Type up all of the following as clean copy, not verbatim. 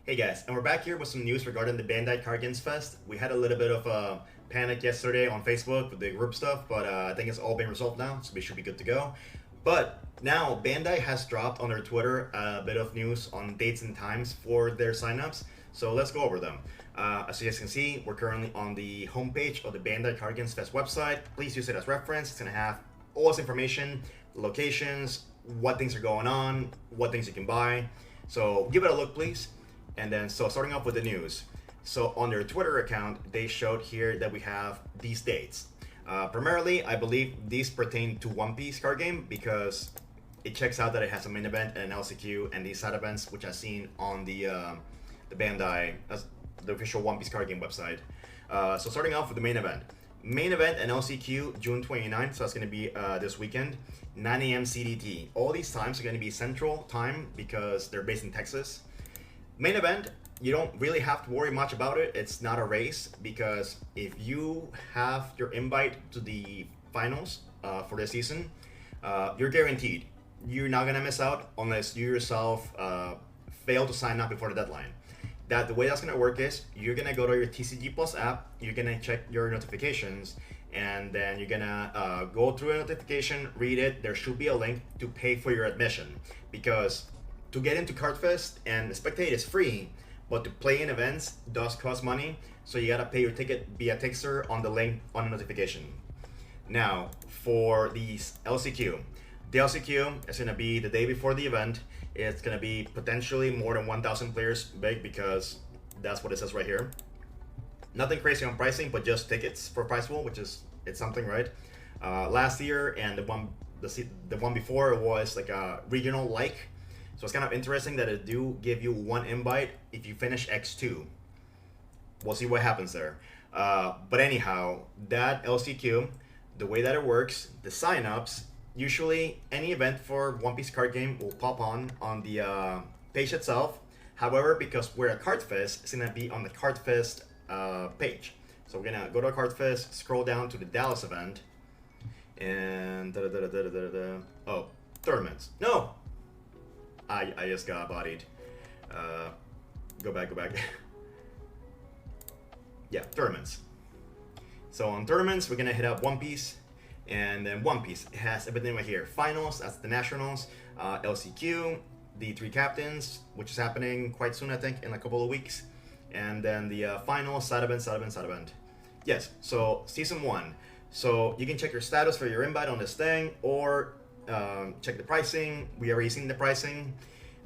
Hey guys, and we're back here with some news regarding the Bandai Card Games Fest. We had a little bit of a panic yesterday on Facebook with the group stuff, but I think it's all been resolved now, so we should be good to go. But now Bandai has dropped on their Twitter a bit of news on dates and times for their signups, so let's go over them. As you guys can see, we're currently on the homepage of the Bandai Card Games Fest website. Please use it as reference. It's going to have all this information, locations, what things are going on, what things you can buy. So give it a look, please. And then, so starting off with the news. So on their Twitter account, they showed here that we have these dates. Primarily, I believe these pertain to One Piece card game because it checks out that it has a main event and an LCQ and these side events, which I've seen on the Bandai, the official One Piece card game website. So starting off with the main event. Main event and LCQ June 29th, so that's going to be this weekend, 9 a.m. CDT. All these times are going to be Central Time because they're based in Texas. Main event, you don't really have to worry much about it. It's not a race because if you have your invite to the finals for this season, you're guaranteed. You're not gonna miss out unless you yourself fail to sign up before the deadline. The way that's gonna work is you're gonna go to your TCG Plus app, you're gonna check your notifications, and then you're gonna go through a notification, read it. There should be a link to pay for your admission because to get into Cardfest and spectate is free, but to play in events does cost money, so you gotta pay your ticket via Tixer on the link on the notification. Now, for the LCQ is gonna be the day before the event. It's gonna be potentially more than 1,000 players big because that's what it says right here. Nothing crazy on pricing, but just tickets for price pool, which is it's something, right? Last year and the one before was like a regional like. So it's kind of interesting that it do give you one invite if you finish X2. We'll see what happens there. But anyhow, that LCQ, the way that it works, the signups, usually any event for One Piece card game will pop on the page itself. However, because we're at Cardfest, it's gonna be on the Cardfest page. So we're gonna go to Cardfest, scroll down to the Dallas event, and oh, tournaments. No! I just got bodied. Go back. Yeah, tournaments. So on tournaments, we're gonna hit up One Piece, and then One Piece it has everything right here. Finals, that's the nationals. LCQ, the three captains, which is happening quite soon, I think, in a couple of weeks. And then the finals, side event. Yes, so season 1. So you can check your status for your invite on this thing, or check the pricing. We already seen the pricing.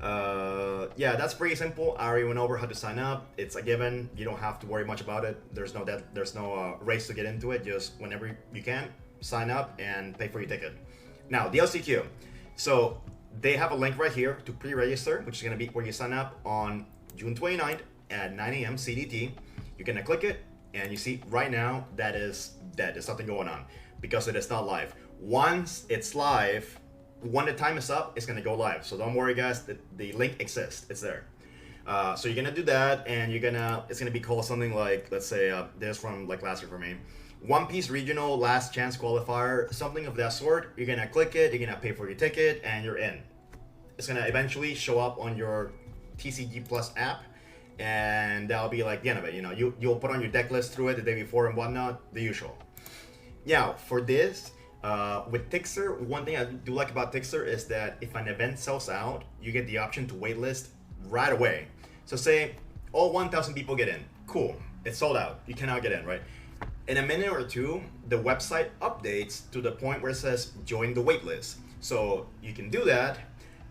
Yeah, that's pretty simple. I already went over how to sign up. It's a given. You don't have to worry much about it. There's no race to get into it. Just whenever you can, sign up and pay for your ticket. Now, the LCQ. So they have a link right here to pre-register, which is going to be where you sign up on June 29th at 9 a.m. CDT. You're going to click it, and you see right now that is dead. There's nothing going on because it is not live. Once it's live, when the time is up, it's gonna go live. So don't worry, guys. The link exists. It's there. So you're gonna do that, and it's gonna be called something like, let's say, this from like last year for me, One Piece Regional Last Chance Qualifier, something of that sort. You're gonna click it. You're gonna pay for your ticket, and you're in. It's gonna eventually show up on your TCG Plus app, and that'll be like the end of it. You know, you'll put on your deck list through it the day before and whatnot, the usual. Now for this. With Tixer, one thing I do like about Tixer is that if an event sells out, you get the option to waitlist right away. So say all 1,000 people get in. Cool, it's sold out. You cannot get in, right? In a minute or two, the website updates to the point where it says join the waitlist. So you can do that,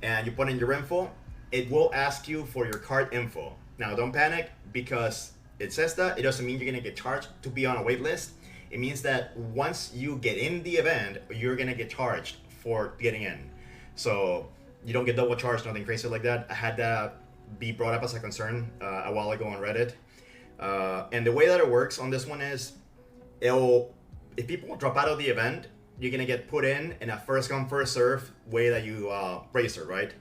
and you put in your info. It will ask you for your card info. Now don't panic because it says that. It doesn't mean you're gonna get charged to be on a waitlist. It means that once you get in the event, you're gonna get charged for getting in. So you don't get double charged, nothing crazy like that. I had that be brought up as a concern a while ago on Reddit. And the way that it works on this one is, if people drop out of the event, you're gonna get put in a first come, first serve way that you register, right?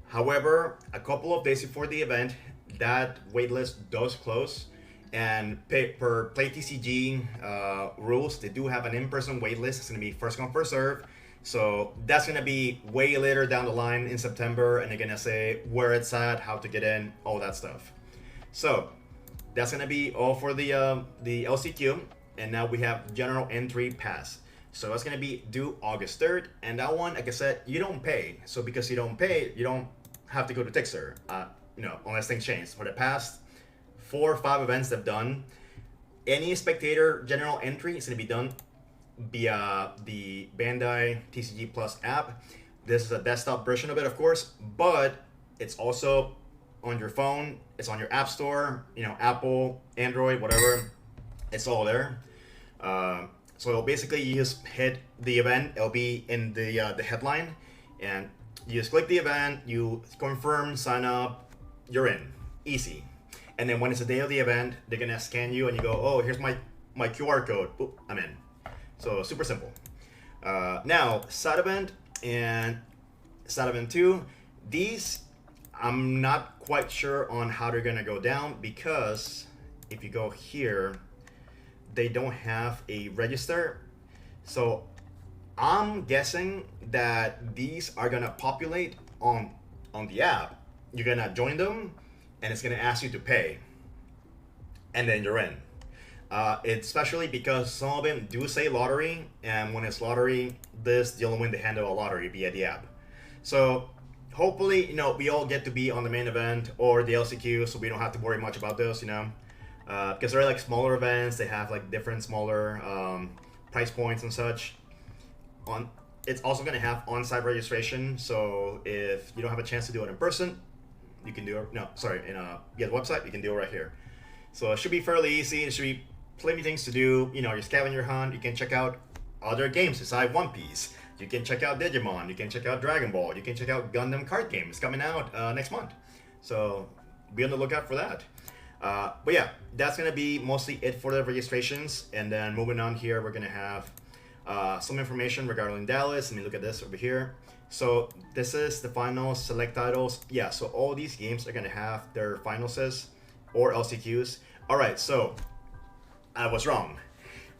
However, a couple of days before the event, that waitlist does close. And per Play TCG rules, they do have an in-person waitlist. It's going to be first come, first serve. So that's going to be way later down the line in September, and they're going to say where it's at, how to get in, all that stuff. So that's gonna be all for the LCQ, and now we have general entry pass. So that's gonna be due August 3rd, and that one, like I said, you don't pay. So because you don't pay, you don't have to go to Tixer, unless things change. For the past 4 or 5 events they've done, any spectator general entry is gonna be done via the Bandai TCG Plus app. This is a desktop version of it, of course, but it's also on your phone. It's on your app store, Apple, Android, whatever. It's all there. So basically, you just hit the event. It'll be in the headline, and you just click the event. You confirm, sign up. You're in. Easy. And then when it's the day of the event, they're gonna scan you, and you go, "Oh, here's my QR code. Oop, I'm in." So super simple. Now, side event and side event 2, these I'm not quite sure on how they're gonna go down, because if you go here, they don't have a register. So I'm guessing that these are gonna populate on the app. You're gonna join them, and it's gonna ask you to pay, and then you're in. Especially because some of them do say lottery, and when it's lottery, this the only way to handle a lottery via the app. So hopefully, we all get to be on the main event or the LCQ, so we don't have to worry much about this, because they're like smaller events. They have like different smaller price points and such. It's also going to have on-site registration, so if you don't have a chance to do it in person, you can do it. No, sorry, the website, you can do it right here. So it should be fairly easy. It should be plenty of things to do. Your scavenger hunt. You can check out other games besides One Piece. You can check out Digimon. You can check out Dragon Ball. You can check out Gundam card games coming out next month. So be on the lookout for that. But yeah, that's gonna be mostly it for the registrations. And then moving on here, we're gonna have some information regarding Dallas. Let me look at this over here. So this is the final select titles. Yeah, so all these games are gonna have their finals or LCQs. All right, so I was wrong.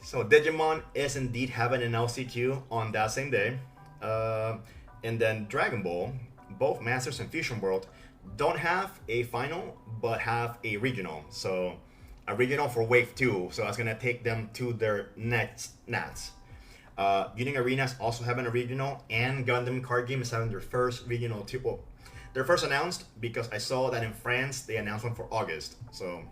So Digimon is indeed having an LCQ on that same day. And then Dragon Ball, both Masters and Fusion World, don't have a final, but have a regional. So a regional for Wave 2. So that's going to take them to their next nats. Union Arena is also having a regional, and Gundam Card Game is having their first regional too. Well, they're first announced because I saw that in France they announced one for August. So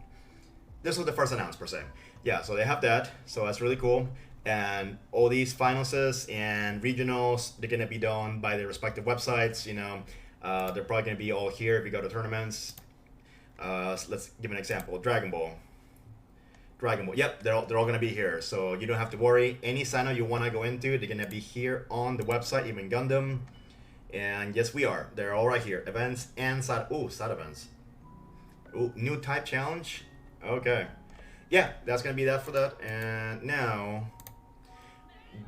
this was the first announced per se. Yeah, so they have that. So that's really cool. And all these finals and regionals, they're gonna be done by their respective websites. They're probably gonna be all here if you go to tournaments. So let's give an example. Dragon Ball. Yep, they're all gonna be here. So you don't have to worry. Any sign you wanna go into, they're gonna be here on the website. Even Gundam. And yes, we are. They're all right here. Events and side events. Ooh, new type challenge. Okay. Yeah, that's gonna be that for that. And now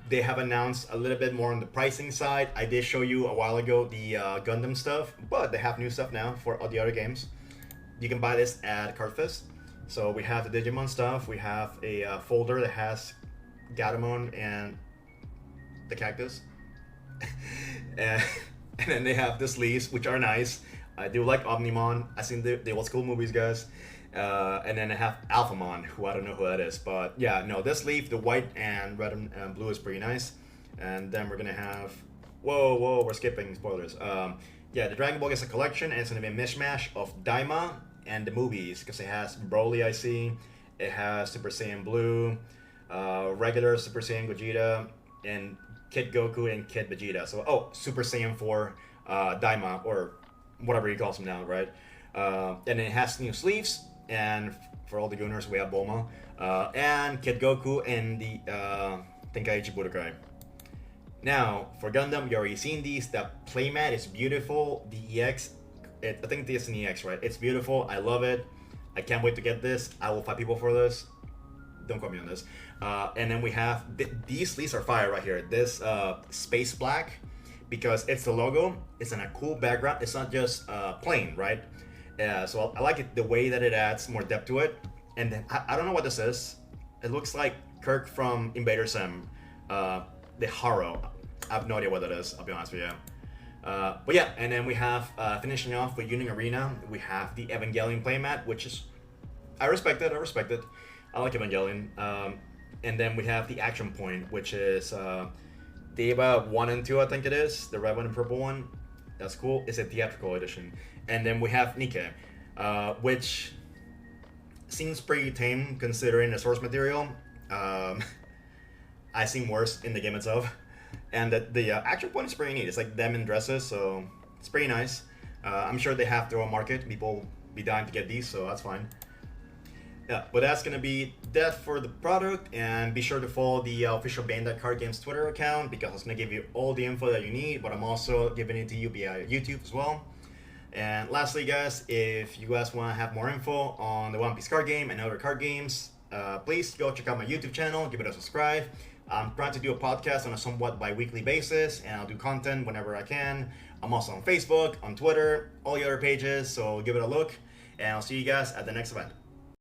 they have announced a little bit more on the pricing side. I did show you a while ago the Gundam stuff, but they have new stuff now for all the other games. You can buy this at Cardfest. So we have the Digimon stuff. We have a folder that has Gatomon and the cactus. and then they have the sleeves, which are nice. I do like Omnimon. I seen the old school movies, guys. And then I have Alphamon, who I don't know who that is. But yeah, no, this sleeve, the white and red and blue is pretty nice. And then we're going to have... Whoa, we're skipping spoilers. Yeah, the Dragon Ball gets a collection, and it's going to be a mishmash of Daima and the movies. Because it has Broly, I see. It has Super Saiyan Blue, regular Super Saiyan Gogeta, and Kid Goku and Kid Vegeta. So, Super Saiyan 4 Daima, or whatever he calls him now, right? And it has new sleeves, and for all the Gunners, we have Bulma, and Kid Goku and the Tenkaichi Budokai. Now, for Gundam, you already seen these. The playmat is beautiful. The EX, I think this is an EX, right? It's beautiful. I love it. I can't wait to get this. I will fight people for this. Don't quote me on this. And then we have, these sleeves are fire right here. This space black, because it's the logo. It's in a cool background. It's not just plain, right? So I like it the way that it adds more depth to it. And then I don't know what this is. It looks like Kirk from Invader Sim, the Haro. I have no idea what that is, I'll be honest with you. But yeah, and then we have finishing off with Union Arena. We have the Evangelion playmat, which is I respect it. I respect it. I like Evangelion. And then we have the Action Point, which is the Eva 1 and 2, I think it is. The red one and purple one. That's cool. It's a theatrical edition. And then we have Nikke, which seems pretty tame considering the source material. I've seen worse in the game itself. And the Action Point is pretty neat. It's like them in dresses, so it's pretty nice. I'm sure they have their own market. People will be dying to get these, so that's fine. Yeah, but that's gonna be that for the product, and be sure to follow the official Bandai Card Games Twitter account because it's gonna give you all the info that you need, but I'm also giving it to you via YouTube as well. And lastly, guys, if you guys want to have more info on the One Piece card game and other card games, please go check out my YouTube channel, give it a subscribe. I'm trying to do a podcast on a somewhat bi-weekly basis, and I'll do content whenever I can. I'm also on Facebook, on Twitter, all the other pages, so give it a look, and I'll see you guys at the next event.